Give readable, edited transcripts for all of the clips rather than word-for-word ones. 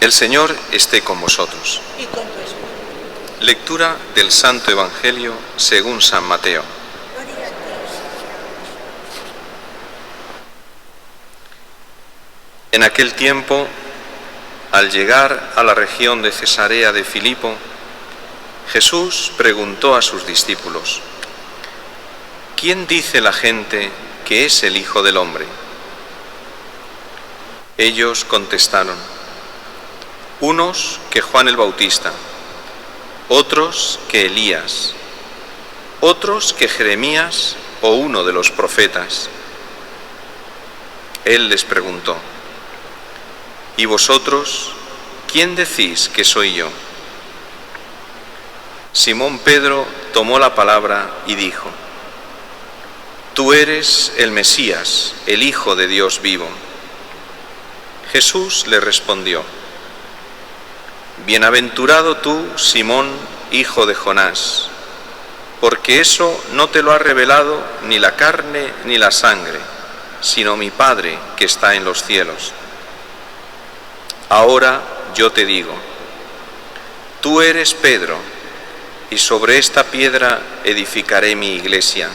El Señor esté con vosotros. Y con tu espíritu. Lectura del Santo Evangelio según San Mateo. Gloria a ti, Señor. En aquel tiempo, al llegar a la región de Cesarea de Filipo, Jesús preguntó a sus discípulos: ¿quién dice la gente que es el Hijo del Hombre? Ellos contestaron: unos que Juan el Bautista, otros que Elías, otros que Jeremías o uno de los profetas. Él les preguntó: ¿y vosotros quién decís que soy yo? Simón Pedro tomó la palabra y dijo: tú eres el Mesías, el Hijo de Dios vivo. Jesús le respondió: bienaventurado tú, Simón, hijo de Jonás, porque eso no te lo ha revelado ni la carne ni la sangre, sino mi Padre que está en los cielos. Ahora yo te digo: tú eres Pedro, y sobre esta piedra edificaré mi iglesia,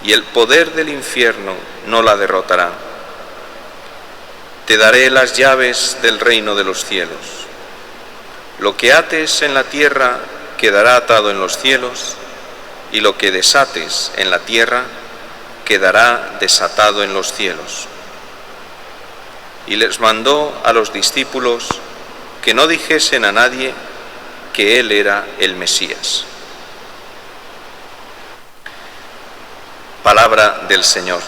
y el poder del infierno no la derrotará. Te daré las llaves del reino de los cielos. Lo que ates en la tierra quedará atado en los cielos, y lo que desates en la tierra quedará desatado en los cielos. Y les mandó a los discípulos que no dijesen a nadie que él era el Mesías. Palabra del Señor.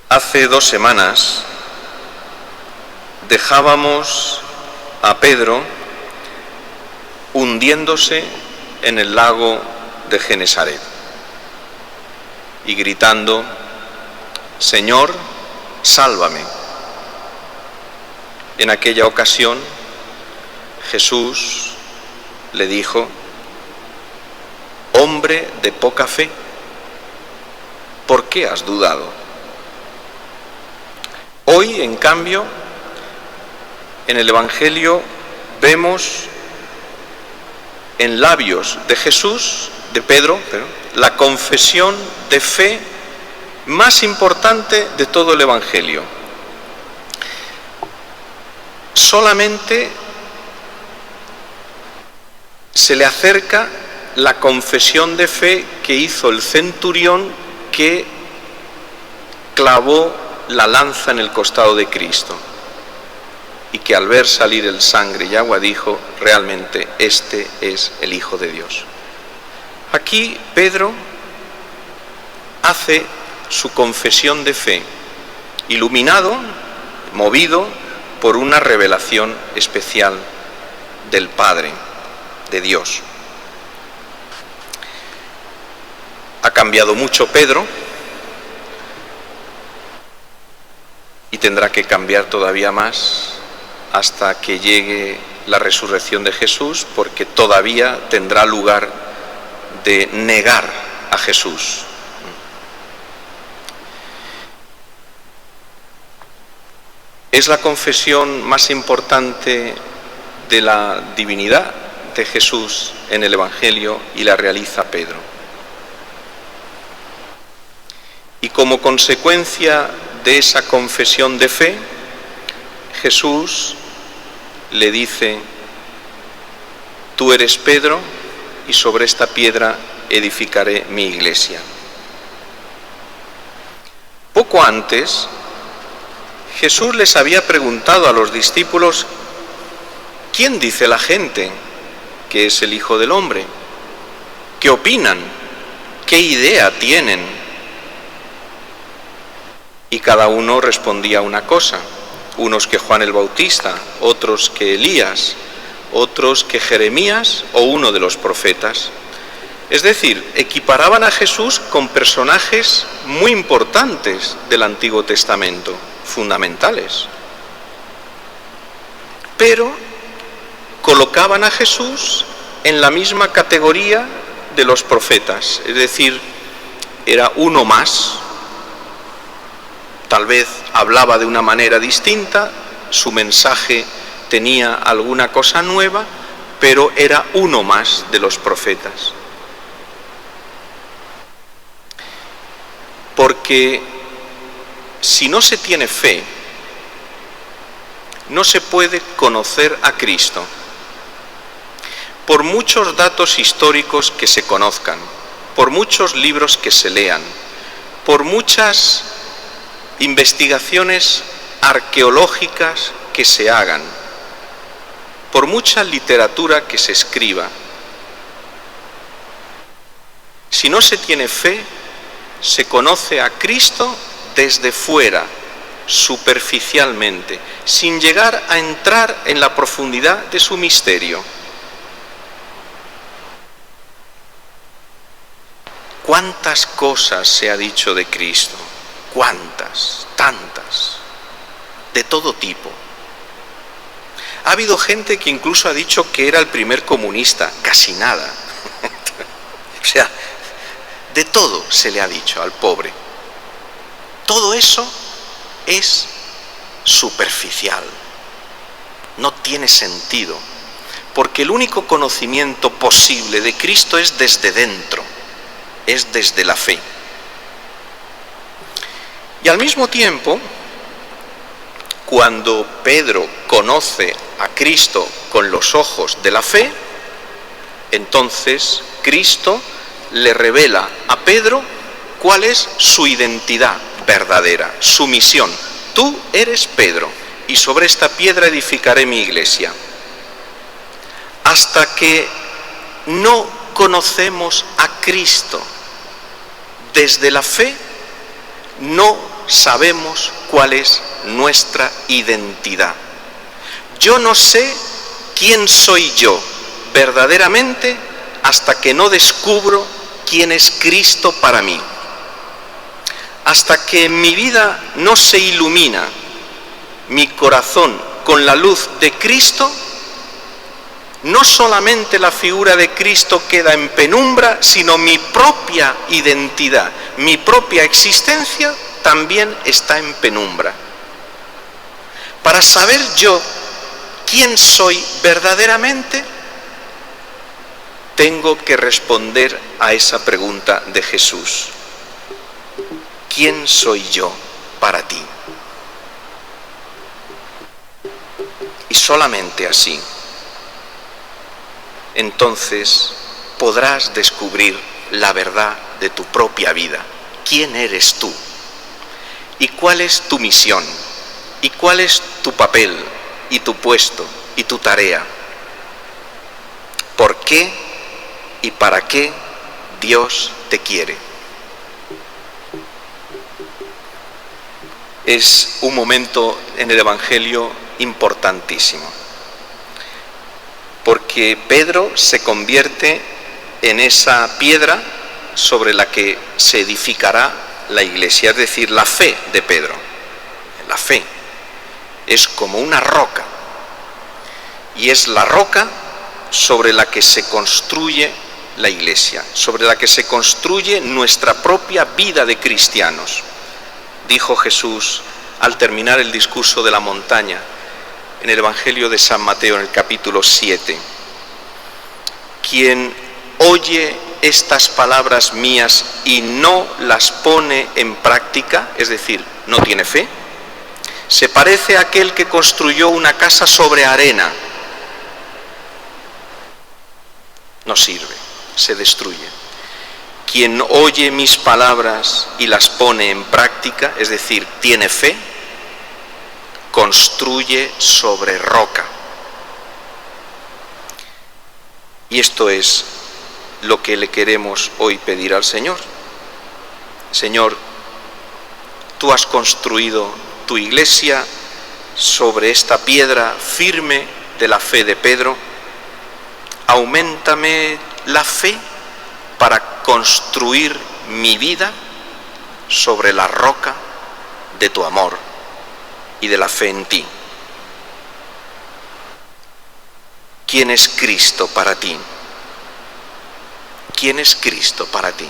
Hace 2 semanas dejábamos a Pedro hundiéndose en el lago de Genesaret y gritando: Señor, sálvame. En aquella ocasión Jesús le dijo: hombre de poca fe, ¿por qué has dudado? Hoy, en cambio, en el Evangelio vemos en labios de Jesús, de Pedro, la confesión de fe más importante de todo el Evangelio. Solamente se le acerca la confesión de fe que hizo el centurión que clavó la lanza en el costado de Cristo y que al ver salir el sangre y agua dijo: realmente este es el Hijo de Dios. Aquí Pedro hace su confesión de fe, iluminado, movido por una revelación especial del Padre, de Dios. Ha cambiado mucho Pedro y tendrá que cambiar todavía más hasta que llegue la resurrección de Jesús, porque todavía tendrá lugar de negar a Jesús. Es la confesión más importante de la divinidad de Jesús en el Evangelio y la realiza Pedro. Y como consecuencia de esa confesión de fe, Jesús le dice: tú eres Pedro, y sobre esta piedra edificaré mi iglesia. Poco antes, Jesús les había preguntado a los discípulos: ¿quién dice la gente que es el Hijo del Hombre? ¿Qué opinan? ¿Qué idea tienen? Y cada uno respondía una cosa: unos que Juan el Bautista, otros que Elías, otros que Jeremías o uno de los profetas. Es decir, equiparaban a Jesús con personajes muy importantes del Antiguo Testamento, fundamentales. Pero colocaban a Jesús en la misma categoría de los profetas, es decir, era uno más. Tal vez hablaba de una manera distinta, su mensaje tenía alguna cosa nueva, pero era uno más de los profetas. Porque si no se tiene fe, no se puede conocer a Cristo. Por muchos datos históricos que se conozcan, por muchos libros que se lean, por muchas investigaciones arqueológicas que se hagan, por mucha literatura que se escriba, si no se tiene fe, se conoce a Cristo desde fuera, superficialmente, sin llegar a entrar en la profundidad de su misterio. ¿Cuántas cosas se ha dicho de Cristo? ¿Cuántas? Tantas. De todo tipo. Ha habido gente que incluso ha dicho que era el primer comunista. Casi nada. O sea, de todo se le ha dicho al pobre. Todo eso es superficial. No tiene sentido. Porque el único conocimiento posible de Cristo es desde dentro. Es desde la fe. Y al mismo tiempo, cuando Pedro conoce a Cristo con los ojos de la fe, entonces Cristo le revela a Pedro cuál es su identidad verdadera, su misión. Tú eres Pedro, y sobre esta piedra edificaré mi iglesia. Hasta que no conocemos a Cristo desde la fe, no sabemos cuál es nuestra identidad. Yo no sé quién soy yo verdaderamente hasta que no descubro quién es Cristo para mí. Hasta que en mi vida no se ilumina mi corazón con la luz de Cristo, no solamente la figura de Cristo queda en penumbra, sino mi propia identidad, mi propia existencia también está en penumbra. Para saber yo quién soy verdaderamente, tengo que responder a esa pregunta de Jesús. ¿Quién soy yo para ti? Y solamente así, entonces podrás descubrir la verdad de tu propia vida. ¿Quién eres tú? ¿Y cuál es tu misión? ¿Y cuál es tu papel? ¿Y tu puesto? ¿Y tu tarea? ¿Por qué y para qué Dios te quiere? Es un momento en el Evangelio importantísimo, porque Pedro se convierte en esa piedra sobre la que se edificará la iglesia, es decir, la fe de Pedro. La fe es como una roca, y es la roca sobre la que se construye la iglesia, sobre la que se construye nuestra propia vida de cristianos. Dijo Jesús al terminar el discurso de la montaña en el Evangelio de San Mateo, en el capítulo 7, quien oye estas palabras mías y no las pone en práctica, es decir, no tiene fe, se parece a aquel que construyó una casa sobre arena. No sirve, se destruye. Quien oye mis palabras y las pone en práctica, es decir, tiene fe, construye sobre roca. Y esto es lo que le queremos hoy pedir al Señor. Señor, tú has construido tu iglesia sobre esta piedra firme de la fe de Pedro. Auméntame la fe para construir mi vida sobre la roca de tu amor y de la fe en ti. ¿Quién es Cristo para ti? quién es Cristo para ti.